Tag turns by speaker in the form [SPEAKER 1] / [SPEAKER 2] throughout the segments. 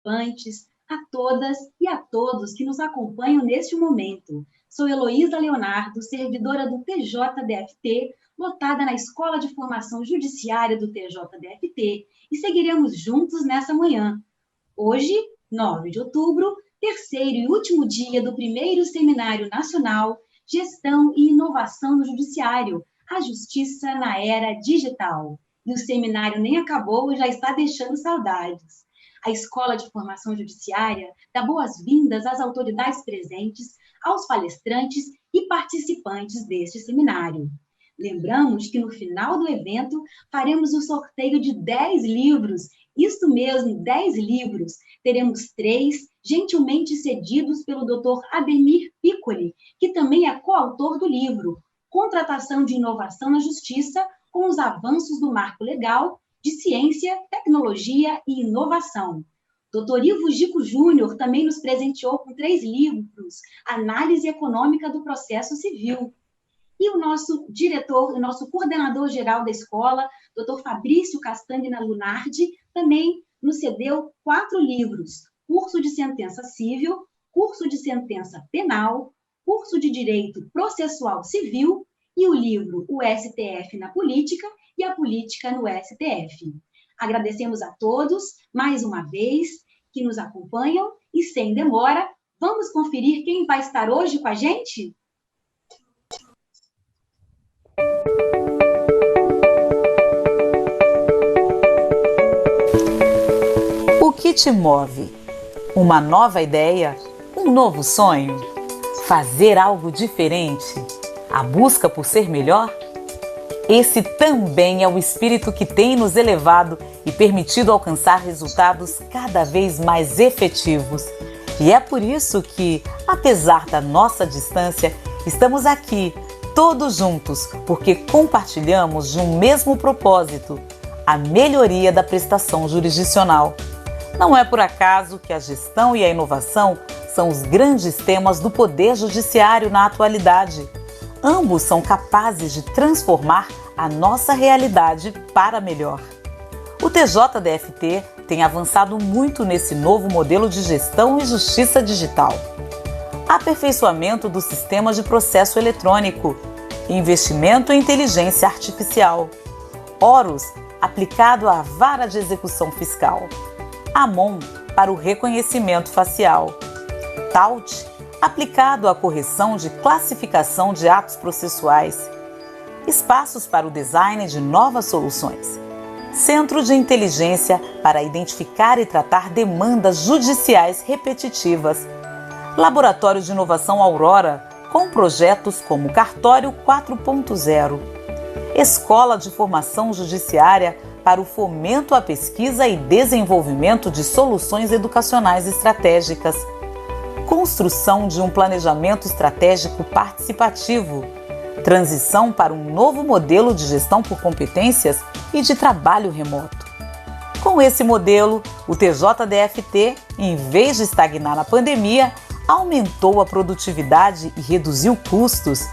[SPEAKER 1] participantes, a todas e a todos que nos acompanham neste momento. Sou Heloísa Leonardo, servidora do TJDFT, lotada na Escola de Formação Judiciária do TJDFT, e seguiremos juntos nessa manhã. Hoje, 9 de outubro, terceiro e último dia do primeiro Seminário Nacional Gestão e Inovação no Judiciário, a Justiça na Era Digital. E o seminário nem acabou e já está deixando saudades. A Escola de Formação Judiciária dá boas-vindas às autoridades presentes, aos palestrantes e participantes deste seminário. Lembramos que no final do evento faremos o sorteio de 10 livros, isso mesmo, 10 livros. Teremos 3 gentilmente cedidos pelo Dr. Ademir Piccoli, que também é coautor do livro Contratação de Inovação na Justiça com os avanços do marco legal de ciência, tecnologia e inovação. Dr. Ivo Gico Júnior também nos presenteou com 3 livros, Análise Econômica do Processo Civil. E o nosso diretor, o nosso coordenador geral da escola, Dr. Fabrício Castanha Lunardi, também nos cedeu 4 livros, Curso de Sentença Civil, Curso de Sentença Penal, Curso de Direito Processual Civil e o livro O STF na Política e a Política no STF. Agradecemos a todos, mais uma vez, que nos acompanham e, sem demora, vamos conferir quem vai estar hoje com a gente?
[SPEAKER 2] O que te move? Uma nova ideia? Um novo sonho? Fazer algo diferente? A busca por ser melhor? Esse também é o espírito que tem nos elevado e permitido alcançar resultados cada vez mais efetivos. E é por isso que, apesar da nossa distância, estamos aqui, todos juntos, porque compartilhamos de um mesmo propósito, a melhoria da prestação jurisdicional. Não é por acaso que a gestão e a inovação são os grandes temas do Poder Judiciário na atualidade. Ambos são capazes de transformar a nossa realidade para melhor. O TJDFT tem avançado muito nesse novo modelo de gestão e justiça digital. Aperfeiçoamento do sistema de processo eletrônico, investimento em inteligência artificial, Horus aplicado à vara de execução fiscal, AMON para o reconhecimento facial, TAUT aplicado à correção de classificação de atos processuais, espaços para o design de novas soluções, Centro de Inteligência para identificar e tratar demandas judiciais repetitivas, Laboratório de Inovação Aurora, com projetos como Cartório 4.0, Escola de Formação Judiciária para o fomento à pesquisa e desenvolvimento de soluções educacionais estratégicas, construção de um planejamento estratégico participativo, transição para um novo modelo de gestão por competências e de trabalho remoto. Com esse modelo, o TJDFT, em vez de estagnar na pandemia, aumentou a produtividade e reduziu custos.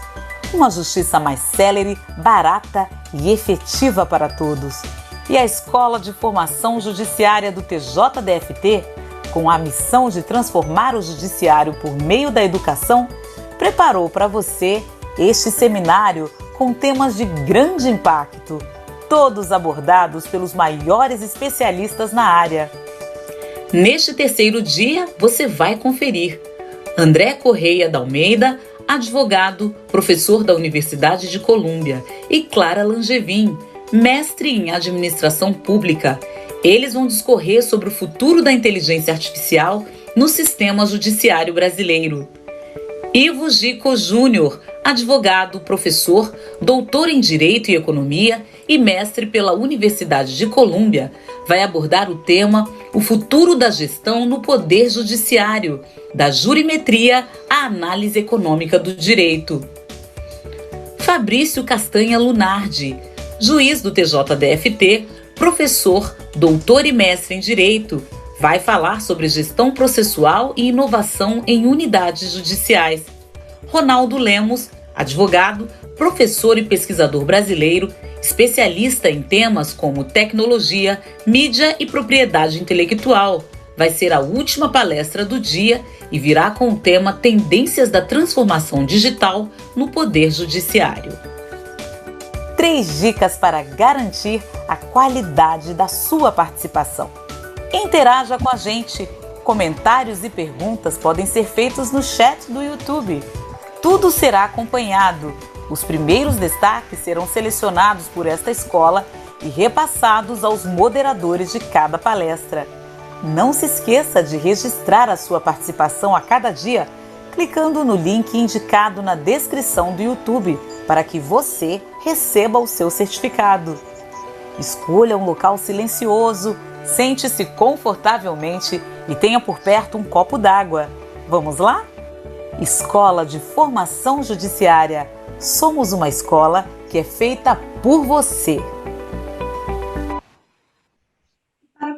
[SPEAKER 2] Uma justiça mais célere, barata e efetiva para todos. E a Escola de Formação Judiciária do TJDFT, com a missão de transformar o judiciário por meio da educação, preparou para você este seminário com temas de grande impacto, todos abordados pelos maiores especialistas na área.
[SPEAKER 3] Neste terceiro dia, você vai conferir André Correia da Almeida, advogado, professor da Universidade de Colômbia, e Clara Langevin, mestre em administração pública. Eles vão discorrer sobre o futuro da inteligência artificial no sistema judiciário brasileiro. Ivo Gico Júnior, advogado, professor, doutor em Direito e Economia e mestre pela Universidade de Colômbia, vai abordar o tema O futuro da gestão no Poder Judiciário, da jurimetria à análise econômica do direito. Fabrício Castanha Lunardi, juiz do TJDFT, professor, doutor e mestre em Direito, vai falar sobre gestão processual e inovação em unidades judiciais. Ronaldo Lemos, advogado, professor e pesquisador brasileiro, especialista em temas como tecnologia, mídia e propriedade intelectual, vai ser a última palestra do dia e virá com o tema Tendências da Transformação Digital no Poder Judiciário.
[SPEAKER 2] 3 dicas para garantir a qualidade da sua participação. Interaja com a gente. Comentários e perguntas podem ser feitos no chat do YouTube. Tudo será acompanhado. Os primeiros destaques serão selecionados por esta escola e repassados aos moderadores de cada palestra. Não se esqueça de registrar a sua participação a cada dia, clicando no link indicado na descrição do YouTube, para que você receba o seu certificado. Escolha um local silencioso, sente-se confortavelmente e tenha por perto um copo d'água. Vamos lá? Escola de Formação Judiciária. Somos uma escola que é feita por você.
[SPEAKER 1] Para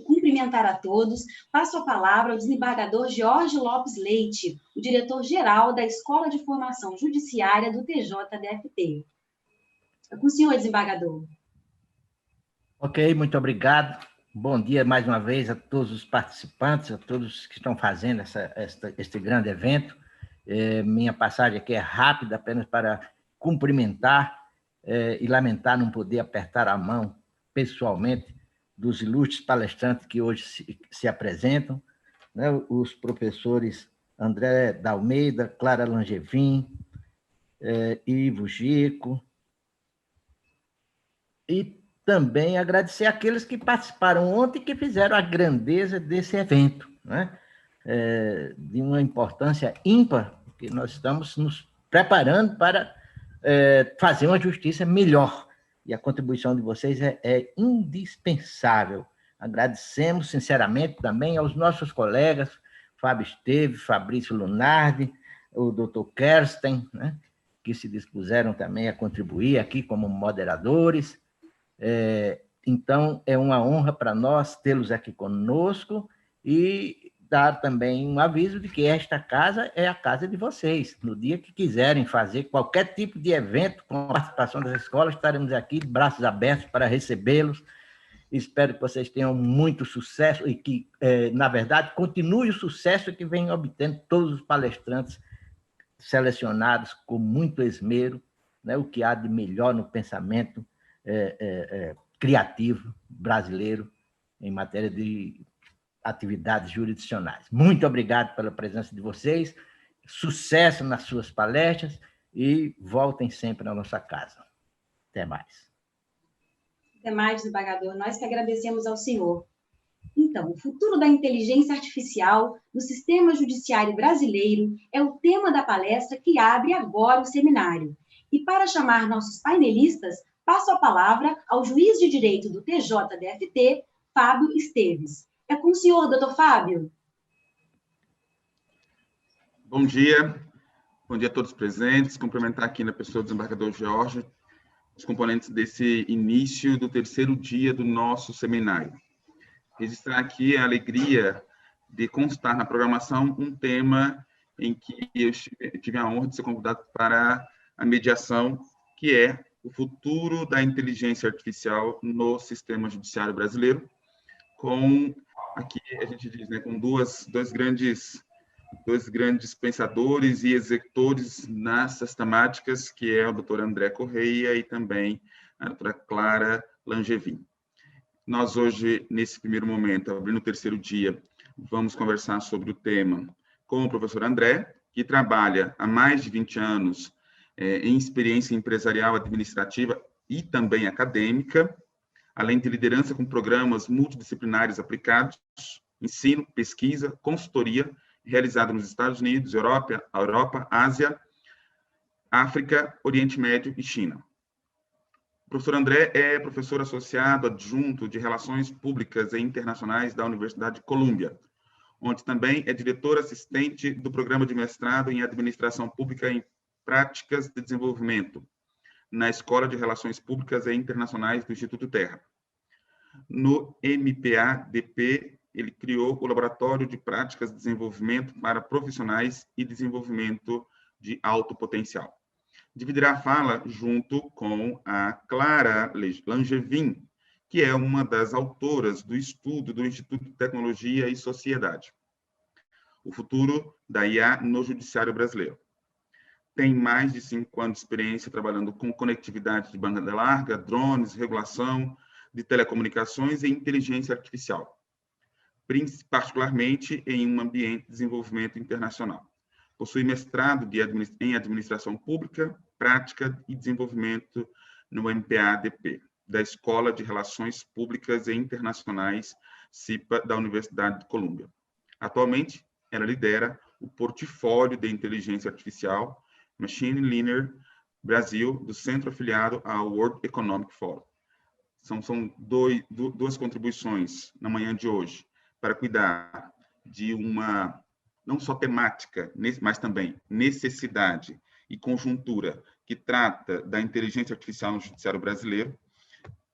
[SPEAKER 1] cumprimentar a todos, passo a palavra ao desembargador Jorge Lopes Leite, o diretor-geral da Escola de Formação Judiciária do TJDFT. É com o senhor, desembargador.
[SPEAKER 4] Ok, muito obrigado. Bom dia mais uma vez a todos os participantes, a todos que estão fazendo este grande evento. Minha passagem aqui é rápida, apenas para cumprimentar e lamentar não poder apertar a mão pessoalmente dos ilustres palestrantes que hoje se apresentam, né? Os professores André Dalmeida, Clara Langevin, Ivo Gico, e também agradecer àqueles que participaram ontem e que fizeram a grandeza desse evento, né? De uma importância ímpar, que nós estamos nos preparando para fazer uma justiça melhor. E a contribuição de vocês é indispensável. Agradecemos sinceramente também aos nossos colegas, Fábio Esteves, Fabrício Lunardi, o Dr. Kersten, né, que se dispuseram também a contribuir aqui como moderadores. Então, é uma honra para nós tê-los aqui conosco e dar também um aviso de que esta casa é a casa de vocês. No dia que quiserem fazer qualquer tipo de evento com a participação das escolas, estaremos aqui de braços abertos para recebê-los. Espero que vocês tenham muito sucesso e que, na verdade, continue o sucesso que vem obtendo todos os palestrantes selecionados com muito esmero, né, o que há de melhor no pensamento criativo brasileiro em matéria de atividades jurisdicionais. Muito obrigado pela presença de vocês, sucesso nas suas palestras e voltem sempre na nossa casa. Até mais.
[SPEAKER 1] Até mais, desembargador. Nós que agradecemos ao senhor. Então, o futuro da inteligência artificial no sistema judiciário brasileiro é o tema da palestra que abre agora o seminário. E para chamar nossos painelistas, passo a palavra ao juiz de direito do TJDFT, Fábio Esteves. É com o senhor, doutor Fábio.
[SPEAKER 5] Bom dia a todos presentes. Cumprimentar aqui na pessoa do desembargador Jorge, os componentes desse início do 3º dia do nosso seminário. Registrar aqui a alegria de constar na programação um tema em que eu tive a honra de ser convidado para a mediação, que é o futuro da inteligência artificial no sistema judiciário brasileiro, com, aqui a gente diz, né, com dois grandes pensadores e executores nessas temáticas, que é o Dr. André Correia e também a doutora Clara Langevin. Nós hoje, nesse primeiro momento, abrindo o 3º dia, vamos conversar sobre o tema com o professor André, que trabalha há mais de 20 anos em experiência empresarial, administrativa e também acadêmica, além de liderança com programas multidisciplinares aplicados, ensino, pesquisa, consultoria, realizado nos Estados Unidos, Europa, Ásia, África, Oriente Médio e China. O professor André é professor associado adjunto de Relações Públicas e Internacionais da Universidade de Colômbia, onde também é diretor assistente do programa de mestrado em Administração Pública em Práticas de Desenvolvimento, na Escola de Relações Públicas e Internacionais do Instituto Terra. No MPADP, ele criou o Laboratório de Práticas de Desenvolvimento para Profissionais e Desenvolvimento de Alto Potencial. Dividirá a fala junto com a Clara Langevin, que é uma das autoras do estudo do Instituto de Tecnologia e Sociedade, o futuro da IA no Judiciário Brasileiro. Tem mais de 5 anos de experiência trabalhando com conectividade de banda larga, drones, regulação de telecomunicações e inteligência artificial, particularmente em um ambiente de desenvolvimento internacional. Possui mestrado em Administração Pública, Prática e Desenvolvimento no MPADP, da Escola de Relações Públicas e Internacionais, CIPA, da Universidade de Colômbia. Atualmente, ela lidera o portfólio de inteligência artificial Machine Learning Brasil, do centro afiliado ao World Economic Forum. São duas contribuições na manhã de hoje, para cuidar de uma, não só temática, mas também necessidade e conjuntura que trata da inteligência artificial no judiciário brasileiro,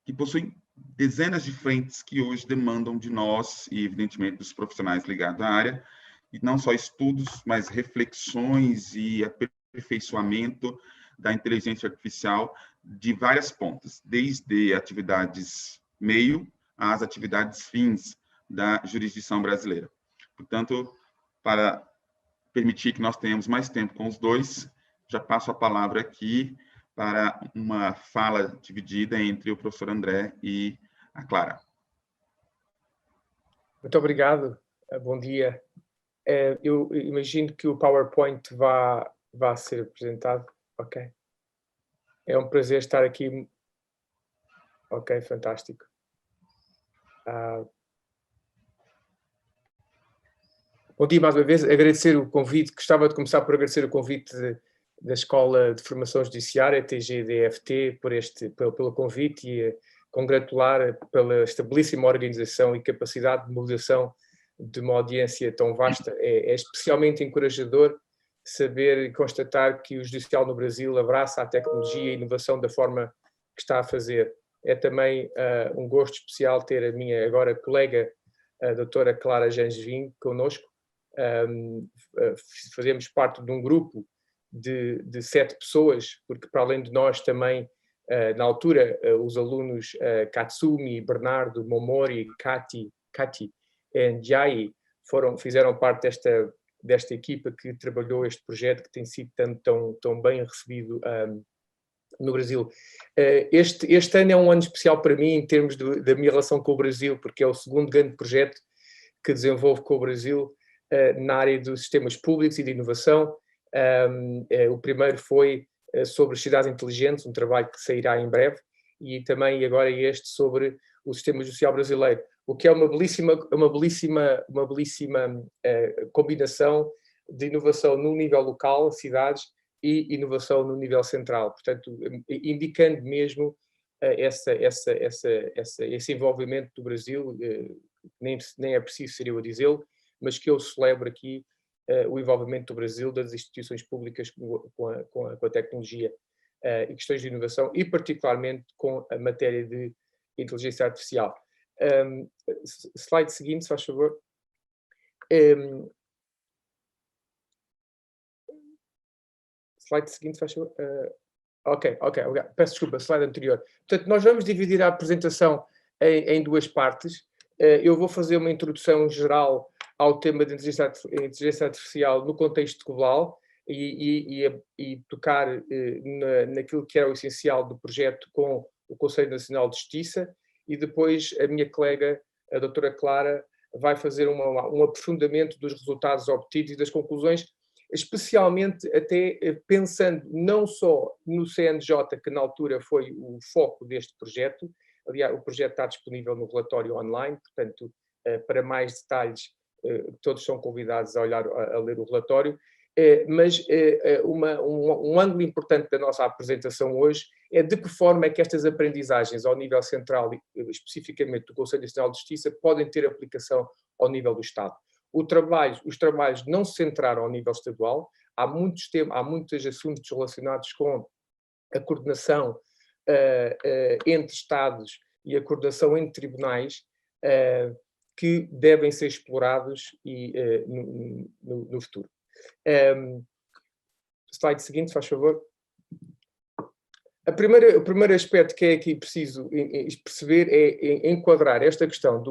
[SPEAKER 5] que possui dezenas de frentes que hoje demandam de nós e, evidentemente, dos profissionais ligados à área, e não só estudos, mas reflexões e aperfeiçoamento da inteligência artificial de várias pontas, desde atividades meio às atividades fins da jurisdição brasileira. Portanto, para permitir que nós tenhamos mais tempo com os dois, já passo a palavra aqui para uma fala dividida entre o professor André e a Clara.
[SPEAKER 6] Muito obrigado. Bom dia. Eu imagino que o PowerPoint vá ser apresentado. Ok. É um prazer estar aqui. Ok, fantástico. Bom dia mais uma vez. Agradecer o convite. Gostava de começar por agradecer o convite da Escola de Formação Judiciária, TGDFT, pelo convite e congratular pela estabilíssima organização e capacidade de mobilização de uma audiência tão vasta. É especialmente encorajador saber e constatar que o judicial no Brasil abraça a tecnologia e a inovação da forma que está a fazer. É também um gosto especial ter a minha agora colega, a doutora Clara Langevin, connosco. Fazemos parte de um grupo de 7 pessoas, porque para além de nós também, na altura, os alunos Katsumi, Bernardo, Momori, Kati e Jai fizeram parte desta equipa que trabalhou este projeto que tem sido tão bem recebido no Brasil. Este ano é um ano especial para mim em termos da minha relação com o Brasil, porque é o segundo grande projeto que desenvolvo com o Brasil na área dos sistemas públicos e de inovação. O primeiro foi sobre as cidades inteligentes, um trabalho que sairá em breve, e também agora este sobre o sistema judicial brasileiro, o que é uma belíssima combinação de inovação no nível local, cidades, e inovação no nível central. Portanto, indicando mesmo esse envolvimento do Brasil, nem é preciso ser eu a dizê-lo, mas que eu celebro aqui o envolvimento do Brasil, das instituições públicas com a tecnologia e questões de inovação, e particularmente com a matéria de inteligência artificial. Slide seguinte, se faz favor. Slide seguinte, se faz favor. Ok, peço desculpa, slide anterior. Portanto, nós vamos dividir a apresentação em 2 partes. Eu vou fazer uma introdução geral ao tema de inteligência artificial no contexto global e tocar naquilo que é o essencial do projeto com o Conselho Nacional de Justiça, e depois a minha colega, a doutora Clara, vai fazer um aprofundamento dos resultados obtidos e das conclusões, especialmente até pensando não só no CNJ, que na altura foi o foco deste projeto. Aliás, o projeto está disponível no relatório online, portanto, para mais detalhes, todos são convidados a ler o relatório, mas um ângulo importante da nossa apresentação hoje é de que forma é que estas aprendizagens ao nível central, especificamente do Conselho Nacional de Justiça, podem ter aplicação ao nível do Estado. Os trabalhos não se centraram ao nível estadual, há muitos assuntos relacionados com a coordenação entre Estados e a coordenação entre tribunais que devem ser explorados no futuro. Slide seguinte, faz favor. O primeiro aspecto que é aqui preciso perceber é enquadrar esta questão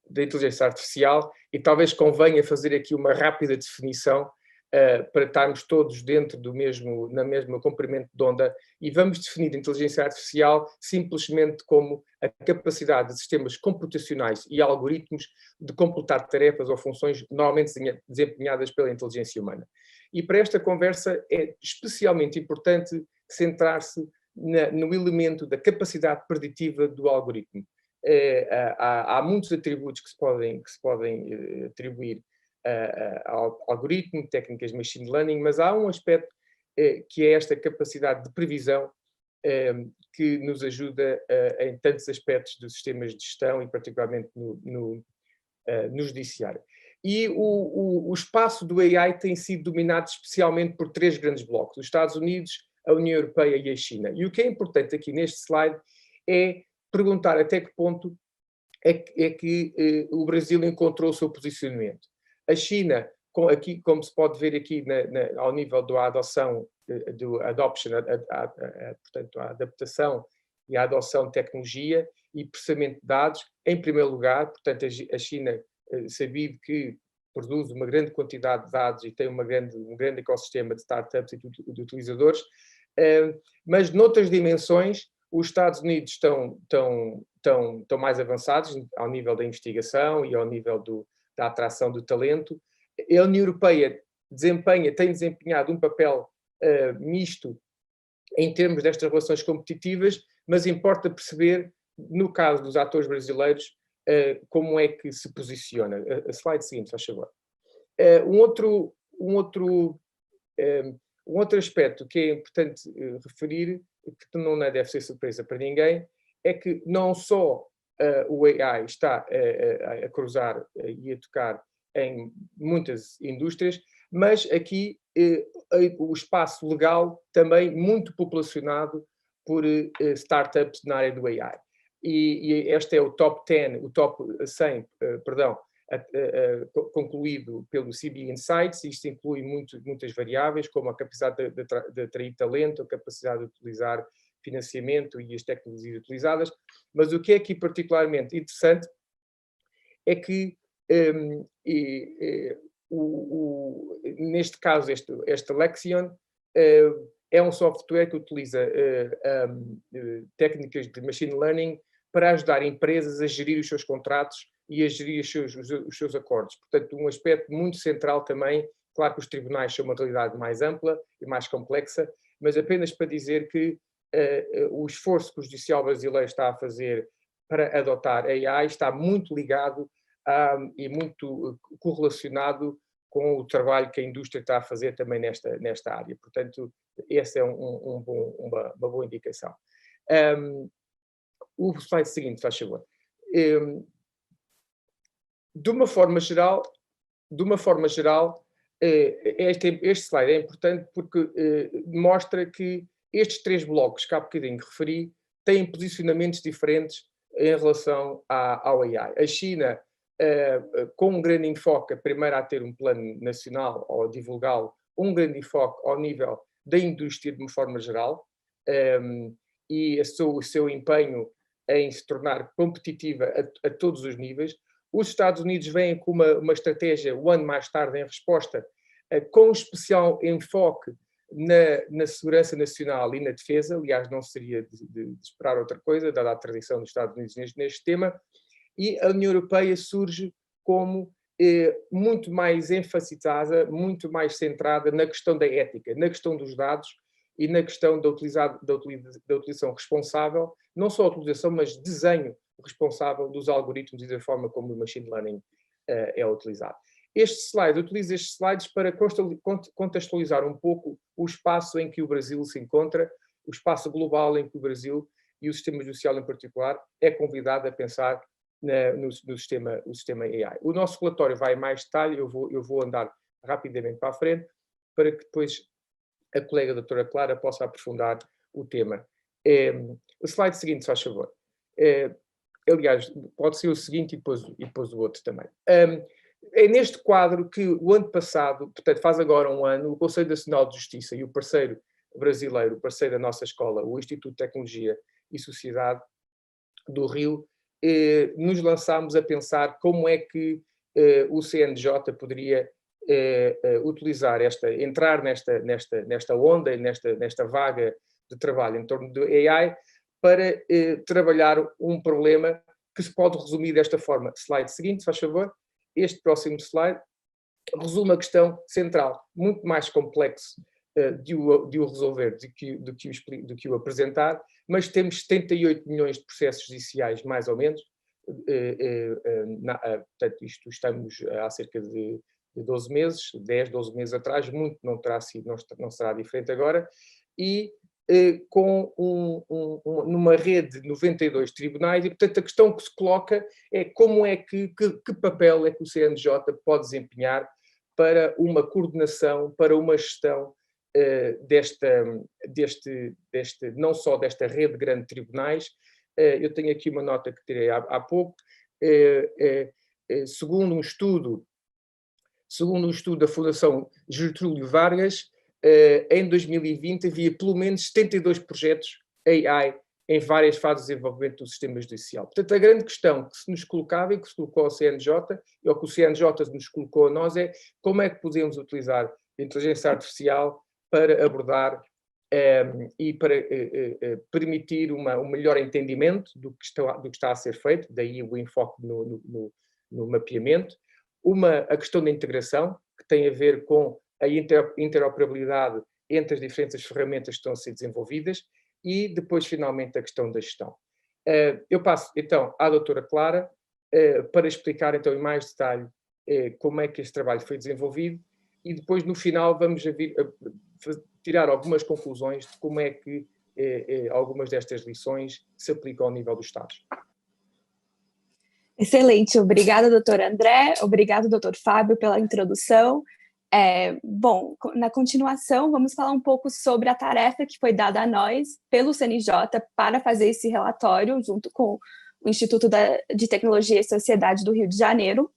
[SPEAKER 6] da inteligência artificial, e talvez convenha fazer aqui uma rápida definição para estarmos todos dentro na mesma comprimento de onda, e vamos definir a inteligência artificial simplesmente como a capacidade de sistemas computacionais e algoritmos de completar tarefas ou funções normalmente desempenhadas pela inteligência humana. E para esta conversa é especialmente importante centrar-se no elemento da capacidade preditiva do algoritmo. Há muitos atributos que se podem atribuir ao algoritmo, técnicas de machine learning, mas há um aspecto que é esta capacidade de previsão que nos ajuda em tantos aspectos dos sistemas de gestão e particularmente no judiciário. E o espaço do AI tem sido dominado especialmente por 3 grandes blocos: os Estados Unidos, a União Europeia e a China. E o que é importante aqui neste slide é perguntar até que ponto é que o Brasil encontrou o seu posicionamento. A China, aqui, como se pode ver aqui ao nível da adoção, portanto, a adaptação e a adoção de tecnologia e processamento de dados, em primeiro lugar, portanto, a China, sabido que produz uma grande quantidade de dados e tem um grande ecossistema de startups e de utilizadores, mas noutras dimensões os Estados Unidos estão mais avançados ao nível da investigação e ao nível da atração do talento. A União Europeia tem desempenhado um papel misto em termos destas relações competitivas, mas importa perceber, no caso dos atores brasileiros, como é que se posiciona. A slide seguinte, faz favor. Um outro aspecto que é importante referir, que não deve ser surpresa para ninguém, é que não só o AI está a cruzar e a tocar em muitas indústrias, mas aqui o espaço legal também muito populacionado por startups na área do AI. E este é o top 10, o top 100, concluído pelo CB Insights. Isto inclui muitas variáveis, como a capacidade de atrair talento, a capacidade de utilizar financiamento e as tecnologias utilizadas. Mas o que é aqui particularmente interessante é que, neste caso, este Lexion é um software que utiliza técnicas de machine learning para ajudar empresas a gerir os seus contratos e a gerir os seus acordos. Portanto, um aspecto muito central também. Claro que os tribunais são uma realidade mais ampla e mais complexa, mas apenas para dizer que o esforço que o judicial brasileiro está a fazer para adotar AI está muito ligado e muito correlacionado com o trabalho que a indústria está a fazer também nesta área. Portanto, essa é uma boa indicação. O slide seguinte, faz favor. De uma forma geral, este slide é importante porque mostra que estes 3 blocos que há bocadinho referi têm posicionamentos diferentes em relação ao AI. A China, com um grande enfoque, primeiro a ter um plano nacional ou a divulgá-lo, um grande enfoque ao nível da indústria de uma forma geral, e o seu empenho em se tornar competitiva a todos os níveis. Os Estados Unidos vêm com uma estratégia, um ano mais tarde, em resposta, com especial enfoque na segurança nacional e na defesa. Aliás, não seria de esperar outra coisa, dada a tradição dos Estados Unidos neste tema. E a União Europeia surge como muito mais enfatizada, muito mais centrada na questão da ética, na questão dos dados e na questão da utilização responsável, não só a utilização, mas desenho responsável dos algoritmos e da forma como o machine learning é utilizado. Utilizo estes slides para contextualizar um pouco o espaço em que o Brasil se encontra, o espaço global em que o Brasil e o sistema judicial em particular é convidado a pensar no sistema AI. O nosso relatório vai em mais detalhe, eu vou andar rapidamente para a frente, para que depois a colega a doutora Clara possa aprofundar o tema. O slide seguinte, se faz favor. Aliás, pode ser o seguinte e depois o outro também. É neste quadro que o ano passado, portanto faz agora um ano, o Conselho Nacional de Justiça e o parceiro brasileiro, parceiro da nossa escola, o Instituto de Tecnologia e Sociedade do Rio, nos lançámos a pensar como é que o CNJ poderia utilizar entrar nesta onda, nesta vaga de trabalho em torno do AI, para trabalhar um problema que se pode resumir desta forma. Slide seguinte, faz favor. Este próximo slide resume a questão central, muito mais complexo de o resolver do que o apresentar, mas temos 78 milhões de processos judiciais, mais ou menos. Portanto, isto estamos há cerca de 12 meses, 10, 12 meses atrás, muito não terá sido, não será diferente agora, e com numa rede de 92 tribunais, e portanto a questão que se coloca é como é que papel é que o CNJ pode desempenhar para uma coordenação, para uma gestão não só desta rede de grandes tribunais. Eu tenho aqui uma nota que tirei há pouco, segundo um estudo da Fundação Getúlio Vargas, em 2020 havia pelo menos 72 projetos AI em várias fases de desenvolvimento do sistema judicial. Portanto, a grande questão que se nos colocava e que se colocou ao CNJ, ou que o CNJ nos colocou a nós, é como é que podemos utilizar a inteligência artificial para abordar e para permitir um melhor entendimento do que está a ser feito, daí o enfoque no mapeamento, a questão da integração, que tem a ver com a interoperabilidade entre as diferentes ferramentas que estão a ser desenvolvidas, e depois, finalmente, a questão da gestão. Eu passo, então, à doutora Clara para explicar, então, em mais detalhe como é que este trabalho foi desenvolvido, e depois, no final, vamos tirar algumas conclusões de como é que algumas destas lições se aplicam ao nível dos Estados.
[SPEAKER 7] Excelente, obrigada, doutor André, obrigado, doutor Fábio, pela introdução. Bom, na continuação, vamos falar um pouco sobre a tarefa que foi dada a nós pelo CNJ para fazer esse relatório, junto com o Instituto de Tecnologia e Sociedade do Rio de Janeiro.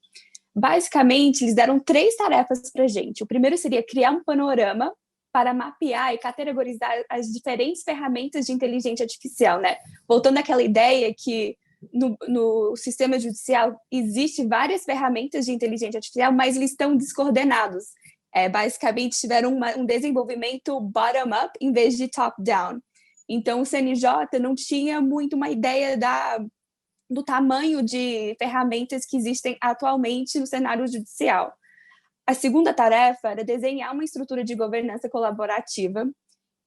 [SPEAKER 7] Basicamente, eles deram 3 tarefas para a gente. O primeiro seria criar um panorama para mapear e categorizar as diferentes ferramentas de inteligência artificial, né? Voltando àquela ideia que no sistema judicial existem várias ferramentas de inteligência artificial, mas eles estão descoordenados. Basicamente, tiveram um desenvolvimento bottom-up em vez de top-down. Então, o CNJ não tinha muito uma ideia do tamanho de ferramentas que existem atualmente no cenário judicial. A segunda tarefa era desenhar uma estrutura de governança colaborativa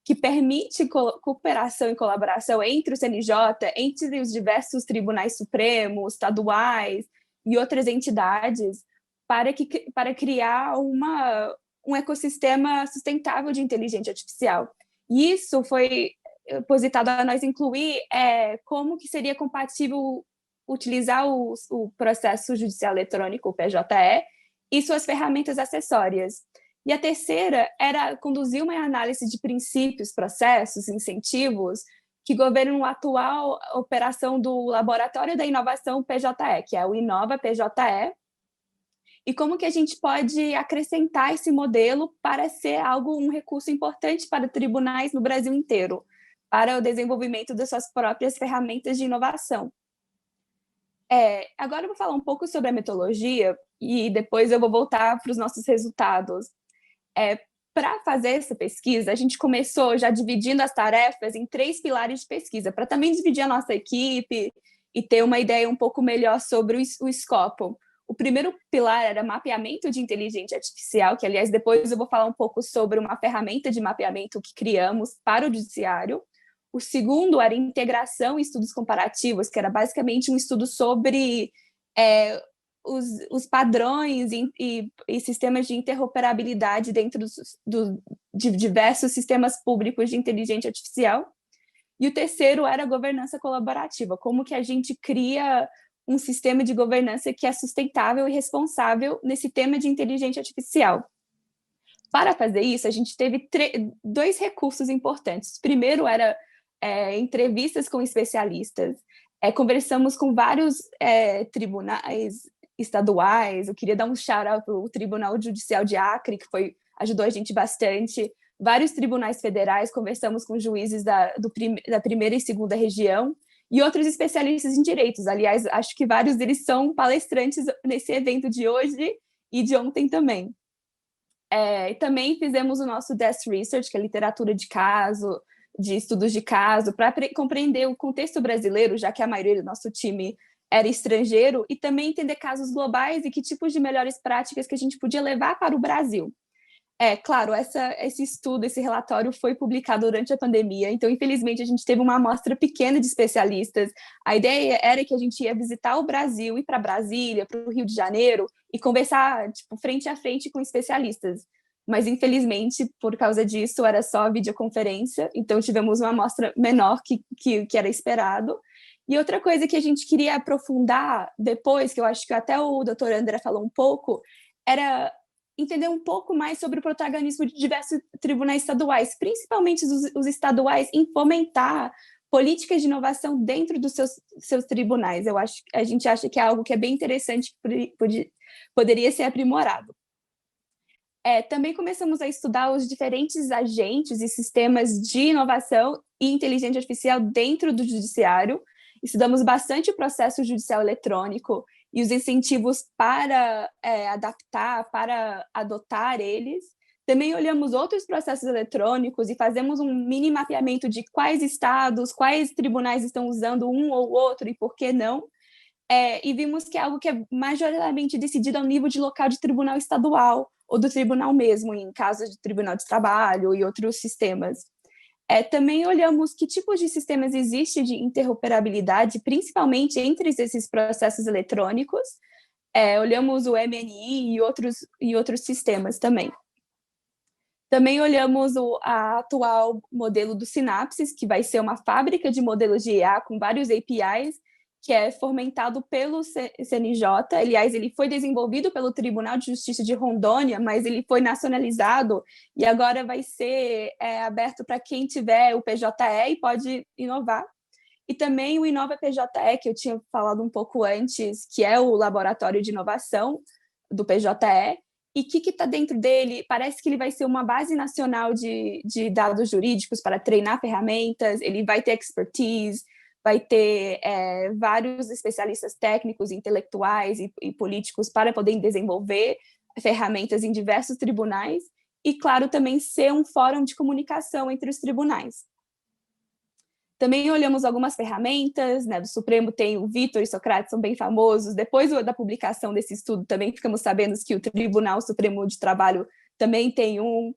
[SPEAKER 7] que permite cooperação e colaboração entre o CNJ, entre os diversos tribunais supremos, estaduais e outras entidades, para criar um ecossistema sustentável de inteligência artificial. E isso foi positado a nós incluir como que seria compatível utilizar o processo judicial eletrônico, o PJE, e suas ferramentas acessórias. E a terceira era conduzir uma análise de princípios, processos, incentivos que governam a atual operação do Laboratório da Inovação PJE, que é o Inova PJE, e como que a gente pode acrescentar esse modelo para ser um recurso importante para tribunais no Brasil inteiro, para o desenvolvimento das suas próprias ferramentas de inovação. Agora eu vou falar um pouco sobre a metodologia e depois eu vou voltar para os nossos resultados. Para fazer essa pesquisa, a gente começou já dividindo as tarefas em 3 pilares de pesquisa, para também dividir a nossa equipe e ter uma ideia um pouco melhor sobre o escopo. O primeiro pilar era mapeamento de inteligência artificial, que, aliás, depois eu vou falar um pouco sobre uma ferramenta de mapeamento que criamos para o judiciário. O segundo era integração e estudos comparativos, que era basicamente um estudo sobre os padrões e sistemas de interoperabilidade dentro de diversos sistemas públicos de inteligência artificial. E o terceiro era a governança colaborativa, como que a gente cria um sistema de governança que é sustentável e responsável nesse tema de inteligência artificial. Para fazer isso, a gente teve 2 recursos importantes. Primeiro era entrevistas com especialistas. Conversamos com vários tribunais estaduais. Eu queria dar um shout-out para o Tribunal Judicial de Acre, que ajudou a gente bastante. vários tribunais federais, conversamos com juízes da primeira e segunda região, e outros especialistas em direitos. Aliás, acho que vários deles são palestrantes nesse evento de hoje e de ontem também. Também fizemos o nosso Desk Research, que é literatura de caso, de estudos de caso, para compreender o contexto brasileiro, já que a maioria do nosso time era estrangeiro, e também entender casos globais e que tipos de melhores práticas que a gente podia levar para o Brasil. Claro, esse estudo, esse relatório foi publicado durante a pandemia, então, infelizmente, a gente teve uma amostra pequena de especialistas. A ideia era que a gente ia visitar o Brasil, ir para Brasília, para o Rio de Janeiro, e conversar, frente a frente com especialistas. Mas, infelizmente, por causa disso, era só videoconferência, então tivemos uma amostra menor que era esperado. E outra coisa que a gente queria aprofundar depois, que eu acho que até o doutor André falou um pouco, era entender um pouco mais sobre o protagonismo de diversos tribunais estaduais, principalmente os estaduais, em fomentar políticas de inovação dentro dos seus tribunais. A gente acha que é algo que é bem interessante, que poderia ser aprimorado. Também começamos a estudar os diferentes agentes e sistemas de inovação e inteligência artificial dentro do judiciário. Estudamos bastante o processo judicial eletrônico e os incentivos para adaptar, para adotar eles. Também olhamos outros processos eletrônicos e fazemos um mini mapeamento de quais estados, quais tribunais estão usando um ou outro e por que não. E vimos que é algo que é majoritariamente decidido ao nível de local de tribunal estadual ou do tribunal mesmo, em casos de tribunal de trabalho e outros sistemas. Também olhamos que tipos de sistemas existem de interoperabilidade, principalmente entre esses processos eletrônicos. Olhamos o MNI e outros sistemas também. Também olhamos o atual modelo do Synapses, que vai ser uma fábrica de modelos de IA com vários APIs, que é fomentado pelo CNJ. Aliás, ele foi desenvolvido pelo Tribunal de Justiça de Rondônia, mas ele foi nacionalizado e agora vai ser aberto para quem tiver o PJE e pode inovar. E também o Inova PJE, que eu tinha falado um pouco antes, que é o laboratório de inovação do PJE. E o que está dentro dele? Parece que ele vai ser uma base nacional de dados jurídicos para treinar ferramentas, ele vai ter expertise, vai ter vários especialistas técnicos, intelectuais e políticos para poder desenvolver ferramentas em diversos tribunais e, claro, também ser um fórum de comunicação entre os tribunais. Também olhamos algumas ferramentas, né, do Supremo tem o Vitor e Socrates, são bem famosos. Depois da publicação desse estudo, também ficamos sabendo que o Tribunal Supremo de Trabalho também tem um.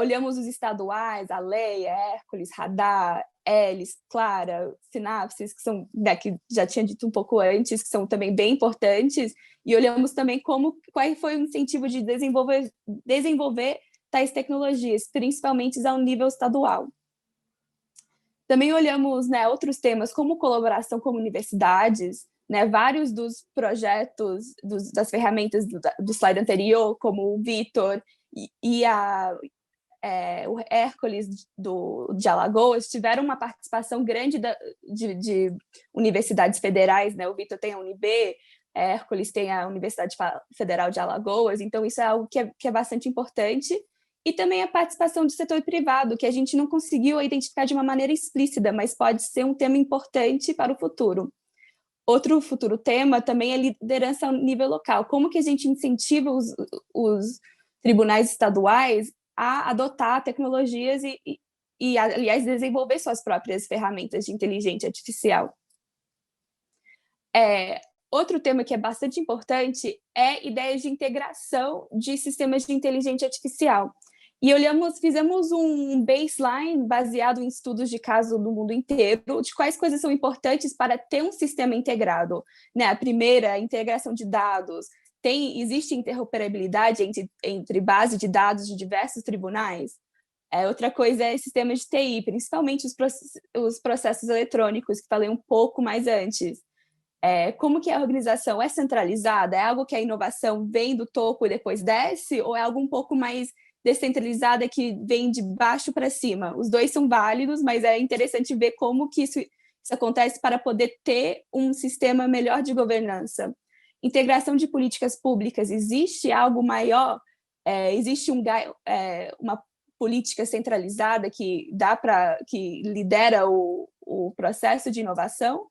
[SPEAKER 7] Olhamos os estaduais, a Leia, Hércules, Radar, Elis, Clara, Synapses, que são, que já tinha dito um pouco antes, que são também bem importantes, e olhamos também qual foi o incentivo de desenvolver tais tecnologias, principalmente ao nível estadual. Também olhamos, né, outros temas, como colaboração com universidades, né, vários dos projetos, das ferramentas do slide anterior, como o Vitor e o Hércules de Alagoas, tiveram uma participação grande de universidades federais, né? O Vitor tem a UNB, Hércules tem a Universidade Federal de Alagoas, então isso é algo que é bastante importante. E também a participação do setor privado, que a gente não conseguiu identificar de uma maneira explícita, mas pode ser um tema importante para o futuro. Outro futuro tema também é liderança ao nível local. Como que a gente incentiva os tribunais estaduais a adotar tecnologias e, aliás, desenvolver suas próprias ferramentas de inteligência artificial. Outro tema que é bastante importante é ideias de integração de sistemas de inteligência artificial. E fizemos um baseline baseado em estudos de caso no mundo inteiro, de quais coisas são importantes para ter um sistema integrado. Né? A primeira, a integração de dados. Existe interoperabilidade entre base de dados de diversos tribunais? Outra coisa é sistemas de TI, principalmente os processos eletrônicos, que falei um pouco mais antes. Como que a organização é centralizada? É algo que a inovação vem do topo e depois desce? Ou é algo um pouco mais descentralizada que vem de baixo para cima? Os dois são válidos, mas é interessante ver como que isso acontece para poder ter um sistema melhor de governança. Integração de políticas públicas, existe algo maior? Existe uma política centralizada que lidera o processo de inovação.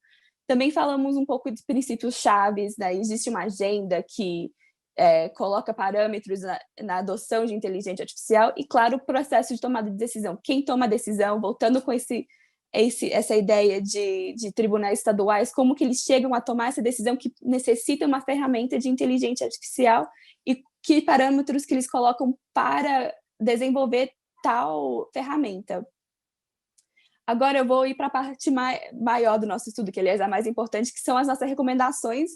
[SPEAKER 7] Também falamos um pouco dos princípios chaves, né? Existe uma agenda que coloca parâmetros na adoção de inteligência artificial e, claro, o processo de tomada de decisão. Quem toma a decisão, voltando com essa ideia de tribunais estaduais, como que eles chegam a tomar essa decisão que necessita uma ferramenta de inteligência artificial e que parâmetros que eles colocam para desenvolver tal ferramenta. Agora eu vou ir para a parte maior do nosso estudo, que, aliás, é a mais importante, que são as nossas recomendações,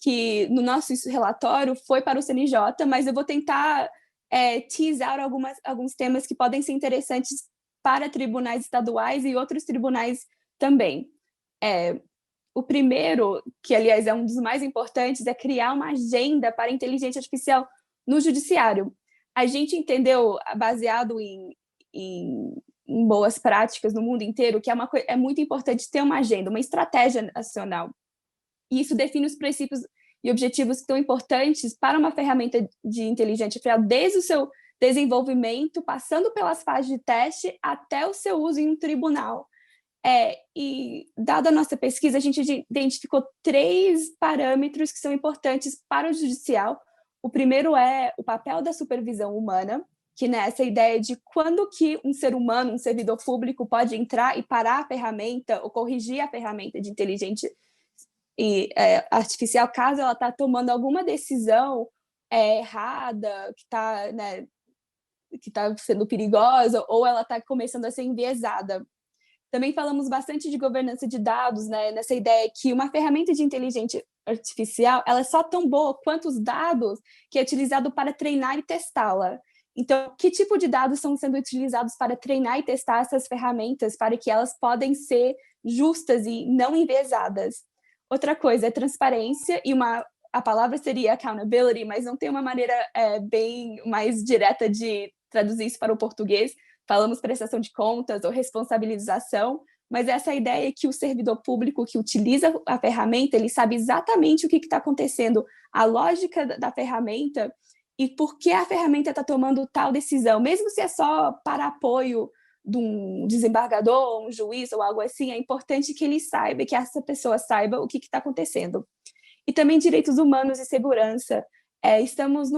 [SPEAKER 7] que no nosso relatório foi para o CNJ, mas eu vou tentar teasar alguns temas que podem ser interessantes para tribunais estaduais e outros tribunais também. O primeiro, que, aliás, é um dos mais importantes, é criar uma agenda para a inteligência artificial no judiciário. A gente entendeu, baseado em boas práticas no mundo inteiro, que é muito importante ter uma agenda, uma estratégia nacional. E isso define os princípios e objetivos que são importantes para uma ferramenta de inteligência artificial, desde o seu desenvolvimento, passando pelas fases de teste, até o seu uso em um tribunal. E, dada a nossa pesquisa, a gente identificou 3 parâmetros que são importantes para o judicial. O primeiro é o papel da supervisão humana, que nessa ideia de quando que um ser humano, um servidor público, pode entrar e parar a ferramenta ou corrigir a ferramenta de inteligência artificial, caso ela está tomando alguma decisão errada, que está sendo perigosa, ou ela está começando a ser enviesada. Também falamos bastante de governança de dados, né, nessa ideia que uma ferramenta de inteligência artificial ela é só tão boa quanto os dados que é utilizado para treinar e testá-la. Então, que tipo de dados estão sendo utilizados para treinar e testar essas ferramentas para que elas podem ser justas e não enviesadas? Outra coisa é transparência, e a palavra seria accountability, mas não tem uma maneira bem mais direta de traduzir isso para o português. Falamos prestação de contas ou responsabilização, mas essa ideia é que o servidor público que utiliza a ferramenta, ele sabe exatamente o que está acontecendo, a lógica da ferramenta e por que a ferramenta está tomando tal decisão, mesmo se é só para apoio de um desembargador, um juiz ou algo assim, é importante que ele saiba, que essa pessoa saiba o que está acontecendo. E também direitos humanos e segurança. Estamos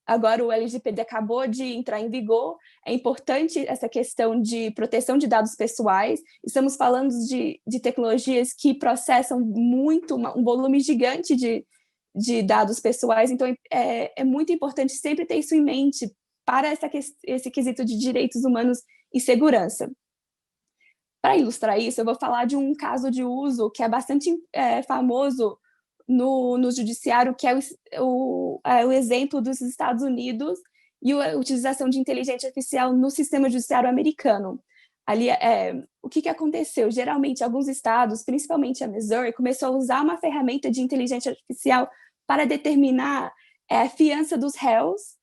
[SPEAKER 7] agora o LGPD acabou de entrar em vigor, é importante essa questão de proteção de dados pessoais. Estamos falando de tecnologias que processam um volume gigante de dados pessoais, então é muito importante sempre ter isso em mente para esse quesito de direitos humanos e segurança. Para ilustrar isso, eu vou falar de um caso de uso que é bastante famoso no judiciário, que é o exemplo dos Estados Unidos e a utilização de inteligência artificial no sistema judiciário americano. Ali, o que aconteceu? Geralmente, alguns estados, principalmente a Missouri, começou a usar uma ferramenta de inteligência artificial para determinar a fiança dos réus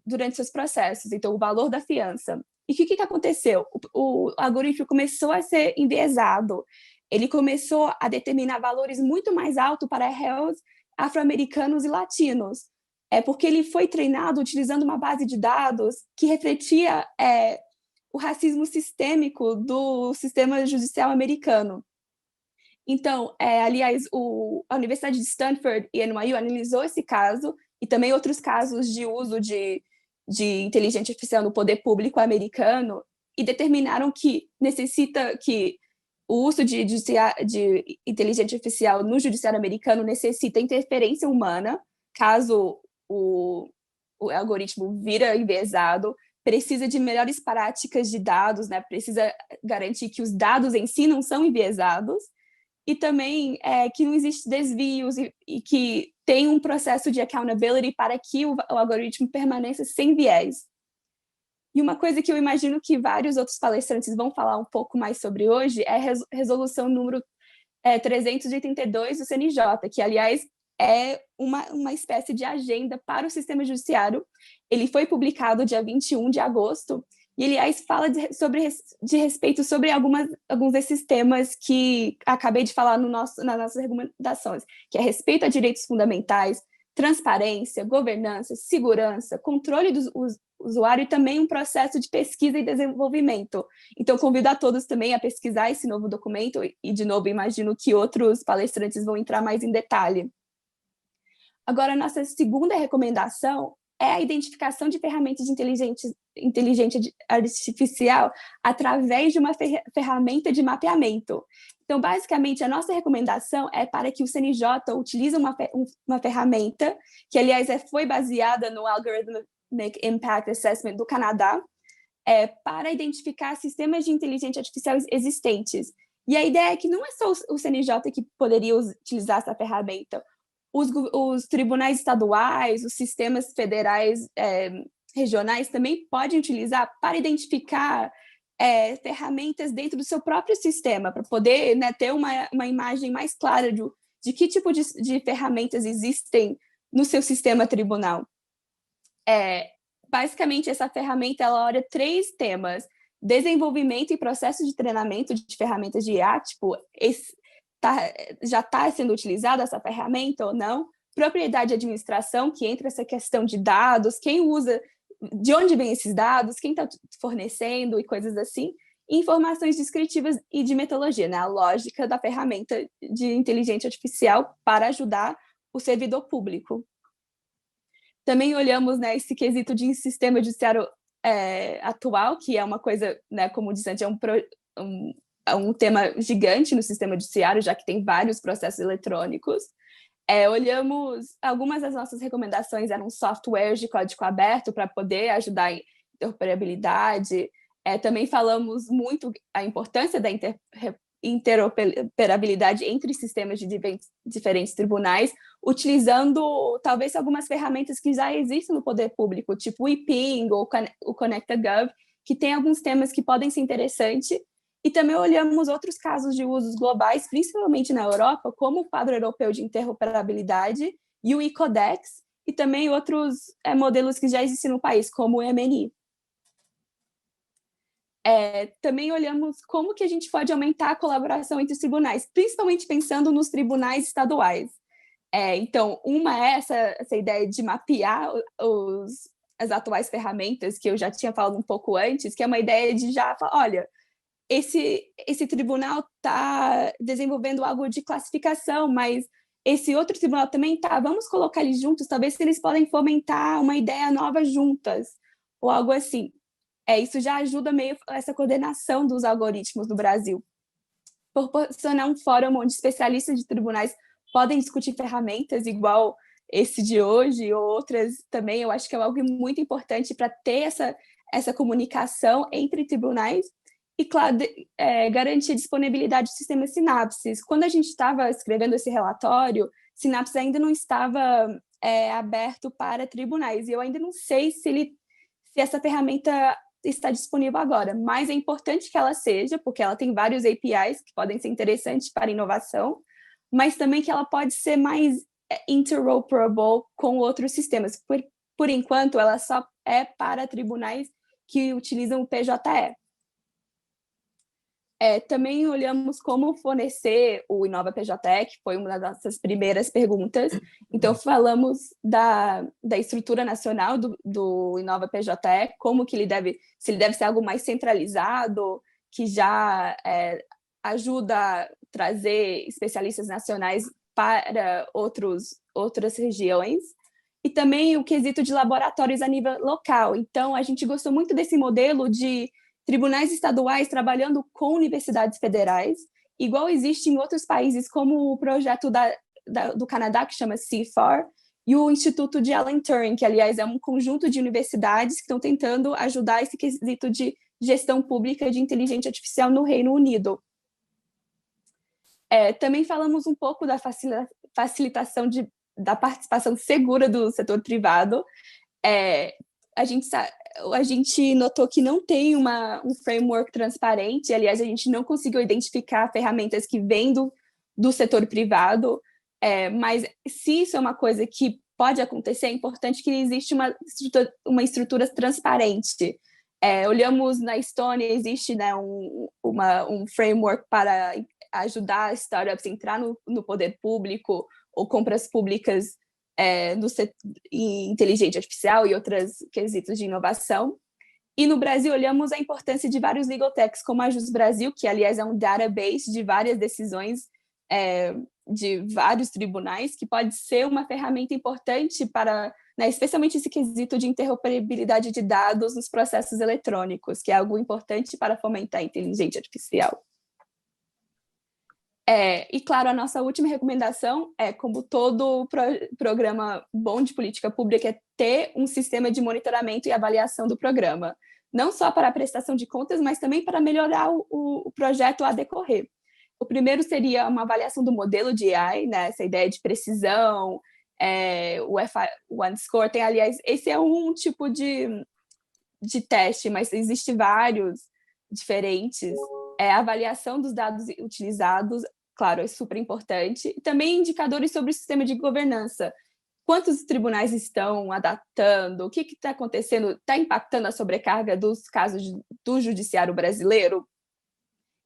[SPEAKER 7] durante seus processos, então o valor da fiança. E o que aconteceu? O algoritmo começou a ser enviesado, ele começou a determinar valores muito mais altos para réus afro-americanos e latinos, porque ele foi treinado utilizando uma base de dados que refletia o racismo sistêmico do sistema judicial americano. Então, aliás, a Universidade de Stanford e NYU analisou esse caso e também outros casos de uso de inteligência artificial no poder público americano e determinaram que o uso de inteligência artificial no judiciário americano necessita interferência humana, caso o algoritmo vira enviesado, precisa de melhores práticas de dados, né? Precisa garantir que os dados em si não são enviesados, e também que não existe desvios e que tem um processo de accountability para que o algoritmo permaneça sem viés. E uma coisa que eu imagino que vários outros palestrantes vão falar um pouco mais sobre hoje é a resolução número 382 do CNJ, que, aliás, é uma espécie de agenda para o sistema judiciário. Ele foi publicado dia 21 de agosto, e, aliás, fala de respeito sobre alguns desses temas que acabei de falar nas nossas recomendações, que é respeito a direitos fundamentais, transparência, governança, segurança, controle do usuário e também um processo de pesquisa e desenvolvimento. Então, convido a todos também a pesquisar esse novo documento e, de novo, imagino que outros palestrantes vão entrar mais em detalhe. Agora, a nossa segunda recomendação é a identificação de ferramentas de inteligência artificial através de uma ferramenta de mapeamento. Então, basicamente, a nossa recomendação é para que o CNJ utilize uma ferramenta, que, aliás, foi baseada no Algorithmic Impact Assessment do Canadá, para identificar sistemas de inteligência artificial existentes. E a ideia é que não é só o CNJ que poderia utilizar essa ferramenta. Os tribunais estaduais, os sistemas federais regionais também podem utilizar para identificar ferramentas dentro do seu próprio sistema, para poder, né, ter uma imagem mais clara de que tipo de ferramentas existem no seu sistema tribunal. Basicamente, essa ferramenta ela olha 3 temas: desenvolvimento e processo de treinamento de ferramentas de IA, tipo, já está sendo utilizada essa ferramenta ou não, propriedade e administração, que entra essa questão de dados, quem usa, de onde vêm esses dados, quem está fornecendo e coisas assim, e informações descritivas e de metodologia, né, a lógica da ferramenta de inteligência artificial para ajudar o servidor público. Também olhamos, né, esse quesito de sistema judiciário atual, que é uma coisa, né, como disse antes, um tema gigante no sistema judiciário, já que tem vários processos eletrônicos. Olhamos, algumas das nossas recomendações eram softwares de código aberto para poder ajudar em interoperabilidade. Também falamos muito a importância da interoperabilidade entre sistemas de diferentes tribunais, utilizando talvez algumas ferramentas que já existem no poder público, tipo o IPING ou o ConnectGov, que tem alguns temas que podem ser interessantes. E também olhamos outros casos de usos globais, principalmente na Europa, como o Quadro Europeu de Interoperabilidade e o e-Codex, e também outros modelos que já existem no país, como o MNI. Também olhamos como que a gente pode aumentar a colaboração entre os tribunais, principalmente pensando nos tribunais estaduais. Então, uma é essa ideia de mapear as atuais ferramentas, que eu já tinha falado um pouco antes, que é uma ideia de já falar, olha, esse tribunal está desenvolvendo algo de classificação, mas esse outro tribunal também está, vamos colocar eles juntos, talvez eles podem fomentar uma ideia nova juntas, ou algo assim. Isso já ajuda meio essa coordenação dos algoritmos do Brasil. Proporcionar um fórum onde especialistas de tribunais podem discutir ferramentas igual esse de hoje, ou outras também, eu acho que é algo muito importante para ter essa comunicação entre tribunais. E, claro, garantir a disponibilidade do sistema Sinapses. Quando a gente estava escrevendo esse relatório, Sinapses ainda não estava aberto para tribunais. E eu ainda não sei se essa ferramenta está disponível agora, mas é importante que ela seja, porque ela tem vários APIs que podem ser interessantes para inovação, mas também que ela pode ser mais interoperable com outros sistemas. Por enquanto, ela só é para tribunais que utilizam o PJE. Também olhamos como fornecer o Inova PJE, que foi uma das nossas primeiras perguntas. Então, falamos da estrutura nacional do Inova PJE, como que se ele deve ser algo mais centralizado, que já ajuda a trazer especialistas nacionais para outras regiões. E também o quesito de laboratórios a nível local. Então, a gente gostou muito desse modelo de tribunais estaduais trabalhando com universidades federais, igual existe em outros países, como o projeto do Canadá, que chama CFAR, e o Instituto de Alan Turing, que, aliás, é um conjunto de universidades que estão tentando ajudar esse quesito de gestão pública de inteligência artificial no Reino Unido. Também falamos um pouco da facilitação da participação segura do setor privado. A gente notou que não tem um framework transparente, aliás, a gente não conseguiu identificar ferramentas que vêm do setor privado, mas se isso é uma coisa que pode acontecer, é importante que exista uma estrutura transparente. Olhamos na Estônia, existe, né, um framework para ajudar startups a entrar no poder público ou compras públicas em inteligência artificial e outros quesitos de inovação. E no Brasil, olhamos a importância de vários legal techs, como a Jus Brasil, que, aliás, é um database de várias decisões de vários tribunais, que pode ser uma ferramenta importante para, né, especialmente esse quesito de interoperabilidade de dados nos processos eletrônicos, que é algo importante para fomentar a inteligência artificial. E, claro, a nossa última recomendação como todo programa bom de política pública, é ter um sistema de monitoramento e avaliação do programa, não só para a prestação de contas, mas também para melhorar o projeto a decorrer. O primeiro seria uma avaliação do modelo de AI, né, essa ideia de precisão, o F1 tem, aliás, esse é um tipo de teste, mas existe vários diferentes. A avaliação dos dados utilizados, claro, é super importante. E também indicadores sobre o sistema de governança. Quantos tribunais estão adaptando? O que está acontecendo? Está impactando a sobrecarga dos casos do judiciário brasileiro?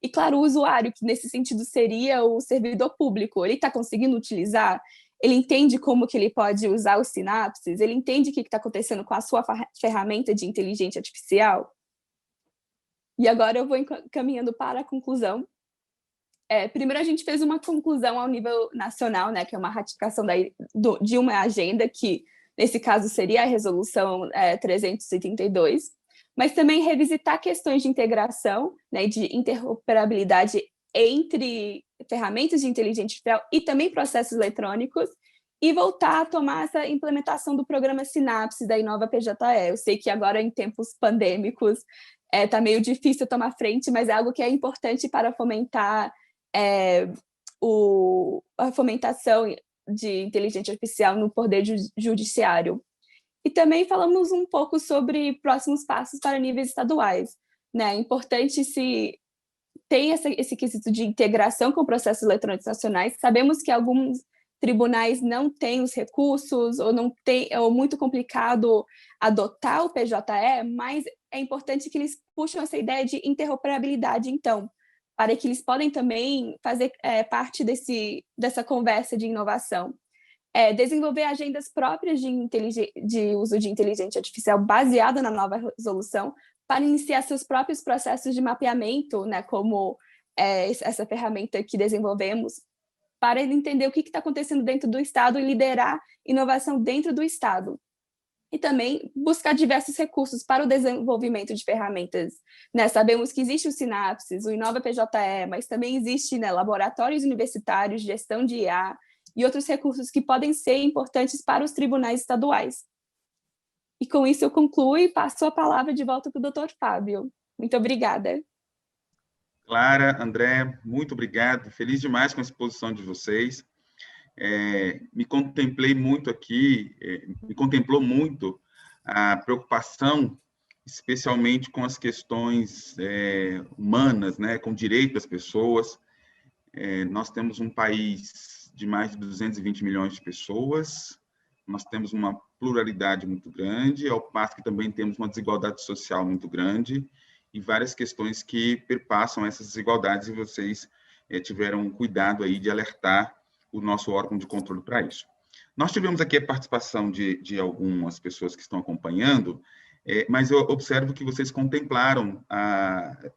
[SPEAKER 7] E, claro, o usuário, que nesse sentido seria o servidor público, ele está conseguindo utilizar? Ele entende como que ele pode usar os sinapses? Ele entende o que está acontecendo com a sua ferramenta de inteligência artificial? E agora eu vou encaminhando para a conclusão. Primeiro, a gente fez uma conclusão ao nível nacional, né, que é uma ratificação de uma agenda, que, nesse caso, seria a Resolução 332, mas também revisitar questões de integração, né, de interoperabilidade entre ferramentas de inteligência artificial e também processos eletrônicos, e voltar a tomar essa implementação do programa Sinapse da Inova PJE. Eu sei que agora, em tempos pandêmicos, está meio difícil tomar frente, mas é algo que é importante para fomentar a fomentação de inteligência artificial no poder judiciário. E também falamos um pouco sobre próximos passos para níveis estaduais, né? É importante se tem esse quesito de integração com processos eletrônicos nacionais. Sabemos que alguns tribunais não têm os recursos, ou não tem, é muito complicado adotar o PJE, mas é importante que eles puxem essa ideia de interoperabilidade, então, para que eles podem também fazer parte dessa conversa de inovação. Desenvolver agendas próprias de uso de inteligência artificial baseada na nova resolução, para iniciar seus próprios processos de mapeamento, né, como essa ferramenta que desenvolvemos, para ele entender o que está acontecendo dentro do Estado e liderar inovação dentro do Estado. E também buscar diversos recursos para o desenvolvimento de ferramentas, né? Sabemos que existe o Sinapses, o Inova PJE, mas também existe, né, laboratórios universitários, gestão de IA e outros recursos que podem ser importantes para os tribunais estaduais. E com isso eu concluo e passo a palavra de volta para o Dr. Fábio. Muito obrigada.
[SPEAKER 5] Clara, André, muito obrigado. Feliz demais com a exposição de vocês. Me contemplei muito aqui, me contemplou muito a preocupação, especialmente com as questões humanas, né, com o direito das pessoas. Nós temos um país de mais de 220 milhões de pessoas, nós temos uma pluralidade muito grande, ao passo que também temos uma desigualdade social muito grande, e várias questões que perpassam essas desigualdades, e vocês tiveram cuidado aí de alertar o nosso órgão de controle para isso. Nós tivemos aqui a participação de algumas pessoas que estão acompanhando, mas eu observo que vocês contemplaram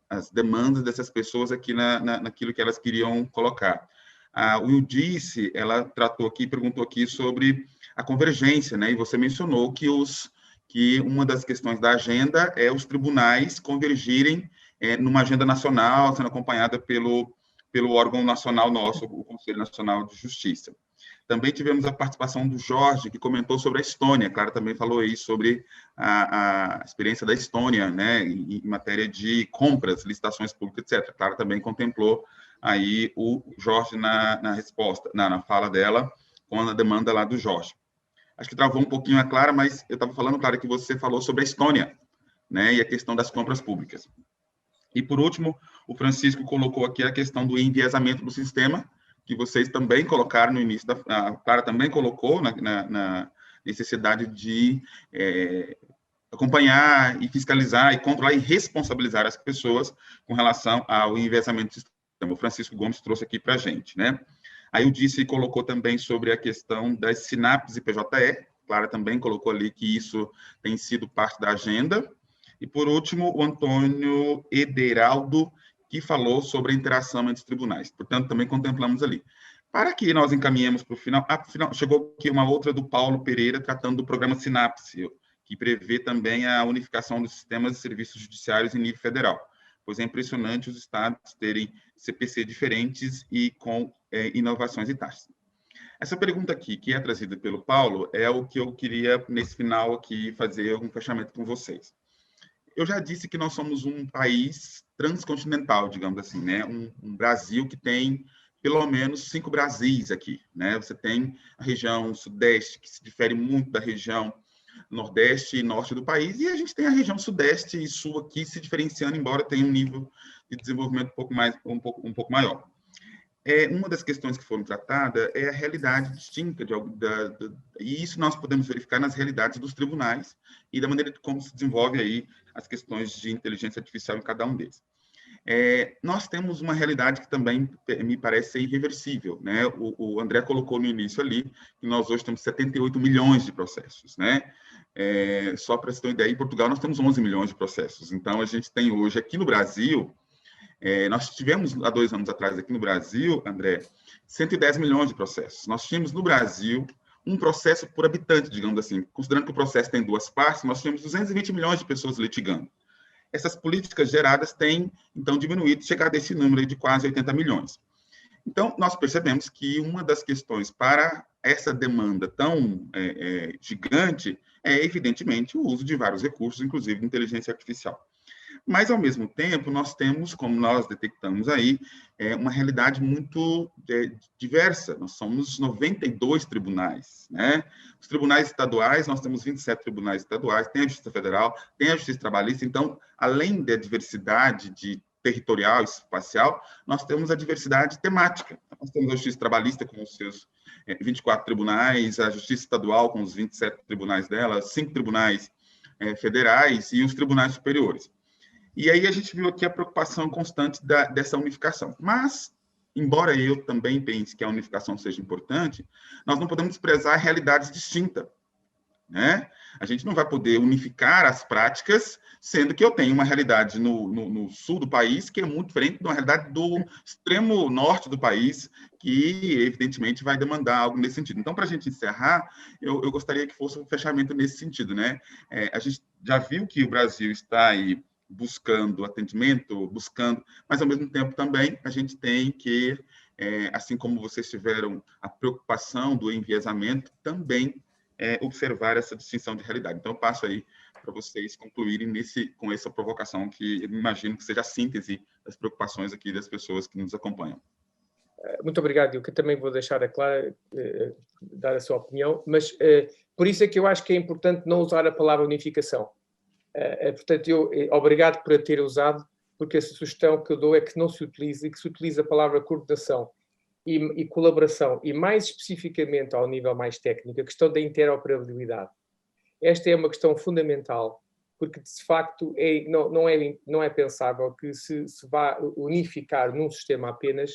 [SPEAKER 5] as demandas dessas pessoas aqui naquilo que elas queriam colocar. A Wildice, ela tratou aqui, perguntou aqui sobre a convergência, né? E você mencionou que uma das questões da agenda é os tribunais convergirem numa agenda nacional, sendo acompanhada pelo órgão nacional nosso, o Conselho Nacional de Justiça. Também tivemos a participação do Jorge, que comentou sobre a Estônia. Clara também falou aí sobre a experiência da Estônia, né, em matéria de compras, licitações públicas, etc. Clara também contemplou aí o Jorge na resposta, na fala dela, com a demanda lá do Jorge. Acho que travou um pouquinho a Clara, mas eu estava falando, Clara, que você falou sobre a Estônia, né, e a questão das compras públicas. E, por último, o Francisco colocou aqui a questão do enviesamento do sistema, que vocês também colocaram no início, a Clara também colocou na necessidade de acompanhar e fiscalizar e controlar e responsabilizar as pessoas com relação ao enviesamento do sistema. O Francisco Gomes trouxe aqui para a gente, né? Aí o Disse colocou também sobre a questão das sinapses e PJE, Clara também colocou ali que isso tem sido parte da agenda. E, por último, o Antônio Ederaldo, que falou sobre a interação entre os tribunais. Portanto, também contemplamos ali. Para que nós encaminhemos para o final, chegou aqui uma outra do Paulo Pereira, tratando do programa Sinapse, que prevê também a unificação dos sistemas de serviços judiciários em nível federal, pois é impressionante os estados terem CPC diferentes e com inovações e taxas. Essa pergunta aqui, que é trazida pelo Paulo, é o que eu queria, nesse final aqui, fazer um fechamento com vocês. Eu já disse que nós somos um país transcontinental, digamos assim, né? Um Brasil que tem pelo menos 5 Brasis aqui, né? Você tem a região sudeste, que se difere muito da região nordeste e norte do país, e a gente tem a região sudeste e sul aqui se diferenciando, embora tenha um nível de desenvolvimento um pouco maior. Uma das questões que foram tratadas é a realidade distinta, e isso nós podemos verificar nas realidades dos tribunais e da maneira como se desenvolve aí as questões de inteligência artificial em cada um deles. Nós temos uma realidade que também me parece ser irreversível, né? O André colocou no início ali que nós hoje temos 78 milhões de processos, né? Só para você ter uma ideia, em Portugal nós temos 11 milhões de processos. Então, a gente tem hoje aqui no Brasil, nós tivemos há 2 anos atrás aqui no Brasil, André, 110 milhões de processos. Nós tínhamos no Brasil um processo por habitante, digamos assim. Considerando que o processo tem 2 partes, nós tínhamos 220 milhões de pessoas litigando. Essas políticas geradas têm, então, diminuído, chegado a esse número aí de quase 80 milhões. Então, nós percebemos que uma das questões para essa demanda tão gigante é, evidentemente, o uso de vários recursos, inclusive inteligência artificial. Mas, ao mesmo tempo, nós temos, como nós detectamos aí, uma realidade muito diversa. Nós somos 92 tribunais, né? Os tribunais estaduais, nós temos 27 tribunais estaduais, tem a Justiça Federal, tem a Justiça Trabalhista. Então, além da diversidade territorial e espacial, nós temos a diversidade temática. Nós temos a Justiça Trabalhista com os seus 24 tribunais, a Justiça Estadual com os 27 tribunais dela, 5 tribunais federais e os tribunais superiores. E aí a gente viu aqui a preocupação constante dessa unificação. Mas, embora eu também pense que a unificação seja importante, nós não podemos desprezar realidades distintas, né? A gente não vai poder unificar as práticas, sendo que eu tenho uma realidade no sul do país que é muito diferente de uma realidade do extremo norte do país, que, evidentemente, vai demandar algo nesse sentido. Então, para a gente encerrar, eu gostaria que fosse um fechamento nesse sentido, né? A gente já viu que o Brasil está aí buscando atendimento, mas, ao mesmo tempo, também a gente tem que, assim como vocês tiveram a preocupação do enviesamento, também observar essa distinção de realidade. Então, eu passo aí para vocês concluírem com essa provocação, que eu imagino que seja a síntese das preocupações aqui das pessoas que nos acompanham.
[SPEAKER 6] Muito obrigado, eu que também vou deixar a Clara dar a sua opinião, mas por isso é que eu acho que é importante não usar a palavra unificação. Portanto, obrigado por a ter usado, porque a sugestão que eu dou é que não se utilize, que se utilize a palavra coordenação e colaboração, e mais especificamente ao nível mais técnico, a questão da interoperabilidade. Esta é uma questão fundamental, porque de facto não é pensável que se vá unificar num sistema apenas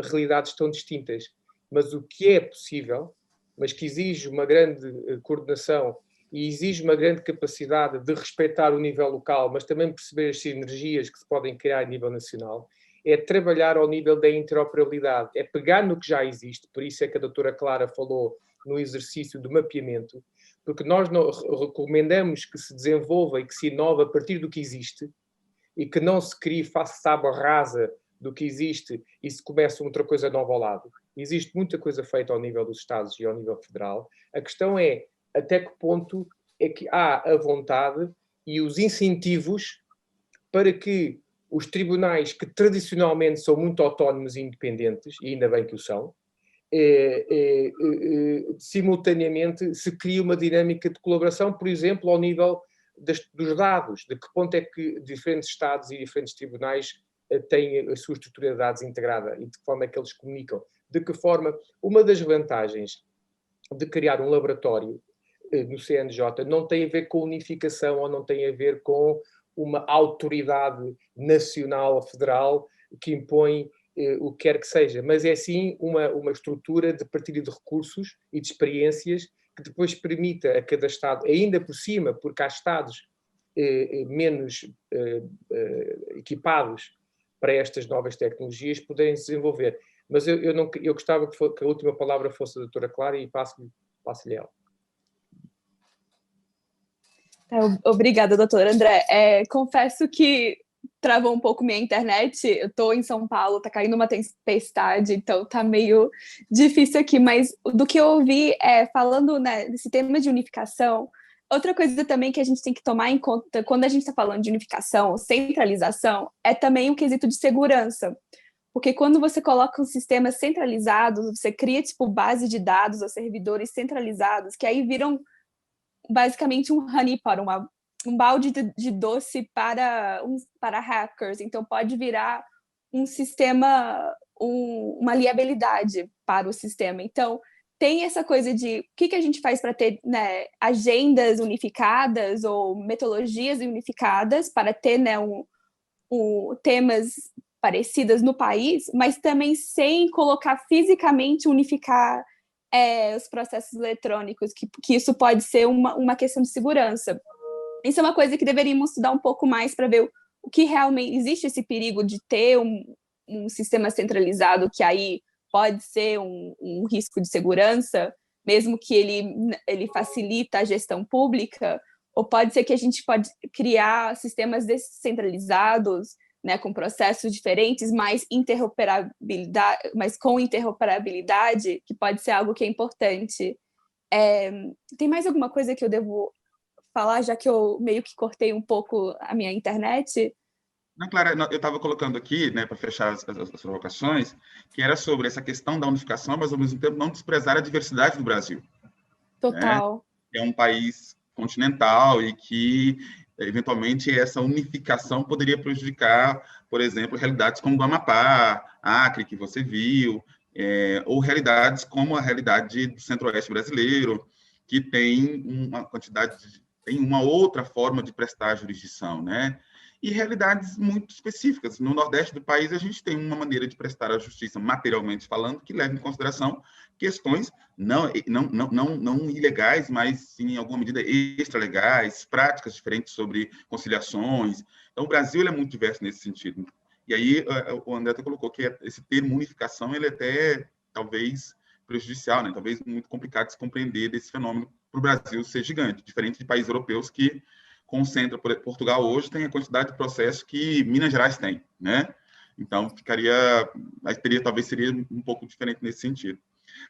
[SPEAKER 6] realidades tão distintas. Mas o que é possível, mas que exige uma grande coordenação e exige uma grande capacidade de respeitar o nível local, mas também perceber as sinergias que se podem criar a nível nacional, é trabalhar ao nível da interoperabilidade, é pegar no que já existe, por isso é que a doutora Clara falou no exercício do mapeamento, porque nós recomendamos que se desenvolva e que se inove a partir do que existe e que não se crie face tábua rasa do que existe e se começa outra coisa nova ao lado. Existe muita coisa feita ao nível dos Estados e ao nível federal. A questão é até que ponto é que há a vontade e os incentivos para que os tribunais, que tradicionalmente são muito autónomos e independentes, e ainda bem que o são, simultaneamente se cria uma dinâmica de colaboração, por exemplo, ao nível dos dados, de que ponto é que diferentes Estados e diferentes tribunais têm a sua estrutura de dados integrada e de que forma é que eles comunicam. De que forma, uma das vantagens de criar um laboratório no CNJ não tem a ver com unificação ou não tem a ver com uma autoridade nacional ou federal que impõe o que quer que seja, mas é sim uma estrutura de partilha de recursos e de experiências que depois permita a cada Estado, ainda por cima, porque há Estados menos equipados para estas novas tecnologias, poderem se desenvolver. Mas eu gostava que a última palavra fosse a doutora Clara e passo-lhe ela.
[SPEAKER 7] Obrigada, doutor André. Confesso que travou um pouco minha internet. Eu estou em São Paulo, está caindo uma tempestade, então está meio difícil aqui. Mas do que eu ouvi, falando, né, desse tema de unificação, outra coisa também que a gente tem que tomar em conta quando a gente está falando de unificação, centralização, é também o quesito de segurança. Porque quando você coloca um sistema centralizado, você cria tipo base de dados ou servidores centralizados, que aí viram basicamente um honeypot, um balde de doce para hackers. Então, pode virar um sistema, uma liabilidade para o sistema. Então, tem essa coisa de o que a gente faz para ter, né, agendas unificadas ou metodologias unificadas para ter, né, temas parecidas no país, mas também sem colocar fisicamente, unificar os processos eletrônicos, que isso pode ser uma questão de segurança. Isso é uma coisa que deveríamos estudar um pouco mais para ver o que realmente existe esse perigo de ter um sistema centralizado que aí pode ser um risco de segurança, mesmo que ele facilita a gestão pública, ou pode ser que a gente pode criar sistemas descentralizados, né, com processos diferentes, mas com interoperabilidade, que pode ser algo que é importante. Tem mais alguma coisa que eu devo falar, já que eu meio que cortei um pouco a minha internet?
[SPEAKER 5] Não, Clara, eu estava colocando aqui, né, para fechar as provocações, que era sobre essa questão da unificação, mas, ao mesmo tempo, não desprezar a diversidade do Brasil.
[SPEAKER 7] Total.
[SPEAKER 5] Né? É um país continental e que, eventualmente, essa unificação poderia prejudicar, por exemplo, realidades como o Amapá, Acre, que você viu, ou realidades como a realidade do Centro-Oeste brasileiro, que tem uma outra forma de prestar jurisdição, né? E realidades muito específicas. No Nordeste do país, a gente tem uma maneira de prestar a justiça, materialmente falando, que leva em consideração questões não ilegais, mas, sim, em alguma medida, extralegais, práticas diferentes sobre conciliações. Então, o Brasil é muito diverso nesse sentido. E aí, o André até colocou que esse termo unificação, ele é até, talvez, prejudicial, né? Talvez muito complicado de se compreender desse fenômeno para o Brasil ser gigante, diferente de países europeus que concentra, Portugal hoje tem a quantidade de processos que Minas Gerais tem, né? Então, talvez seria um pouco diferente nesse sentido.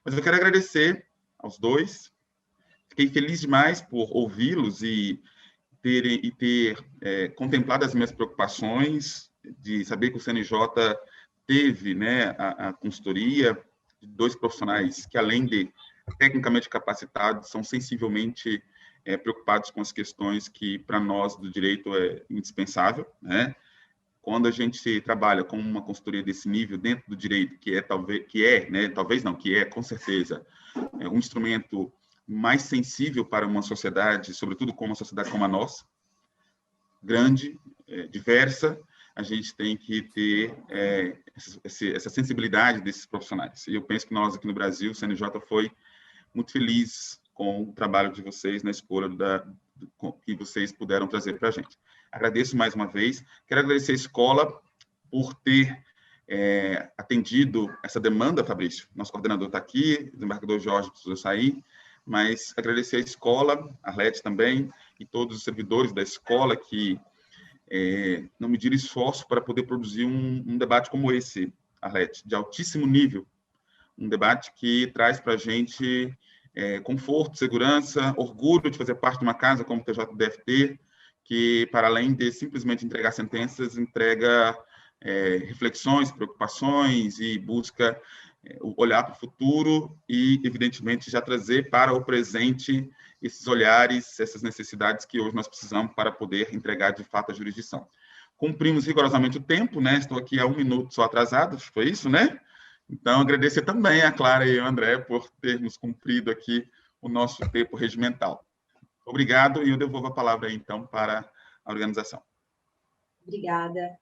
[SPEAKER 5] Mas eu quero agradecer aos dois, fiquei feliz demais por ouvi-los e ter contemplado as minhas preocupações, de saber que o CNJ teve, né, a consultoria de dois profissionais que, além de tecnicamente capacitados, são sensivelmente preocupados com as questões que, para nós, do direito, é indispensável, né? Quando a gente trabalha com uma consultoria desse nível dentro do direito, que é, com certeza, um instrumento mais sensível para uma sociedade, sobretudo com uma sociedade como a nossa, grande, diversa, a gente tem que ter essa sensibilidade desses profissionais. E eu penso que nós, aqui no Brasil, o CNJ foi muito feliz com o trabalho de vocês na escolha que vocês puderam trazer para a gente. Agradeço mais uma vez. Quero agradecer a escola por ter atendido essa demanda, Fabrício. Nosso coordenador está aqui, o desembargador Jorge precisou sair, mas agradecer a escola, a Arlete também, e todos os servidores da escola que não mediram esforço para poder produzir um debate como esse, Arlete, de altíssimo nível. Um debate que traz para a gente conforto, segurança, orgulho de fazer parte de uma casa como o TJDFT, que, para além de simplesmente entregar sentenças, entrega reflexões, preocupações e busca olhar para o futuro e, evidentemente, já trazer para o presente esses olhares, essas necessidades que hoje nós precisamos para poder entregar, de fato, a jurisdição. Cumprimos rigorosamente o tempo, né? Estou aqui há 1 minuto só atrasado, foi isso, né? Então, agradecer também a Clara e o André por termos cumprido aqui o nosso tempo regimental. Obrigado, e eu devolvo a palavra, então, para a organização.
[SPEAKER 1] Obrigada.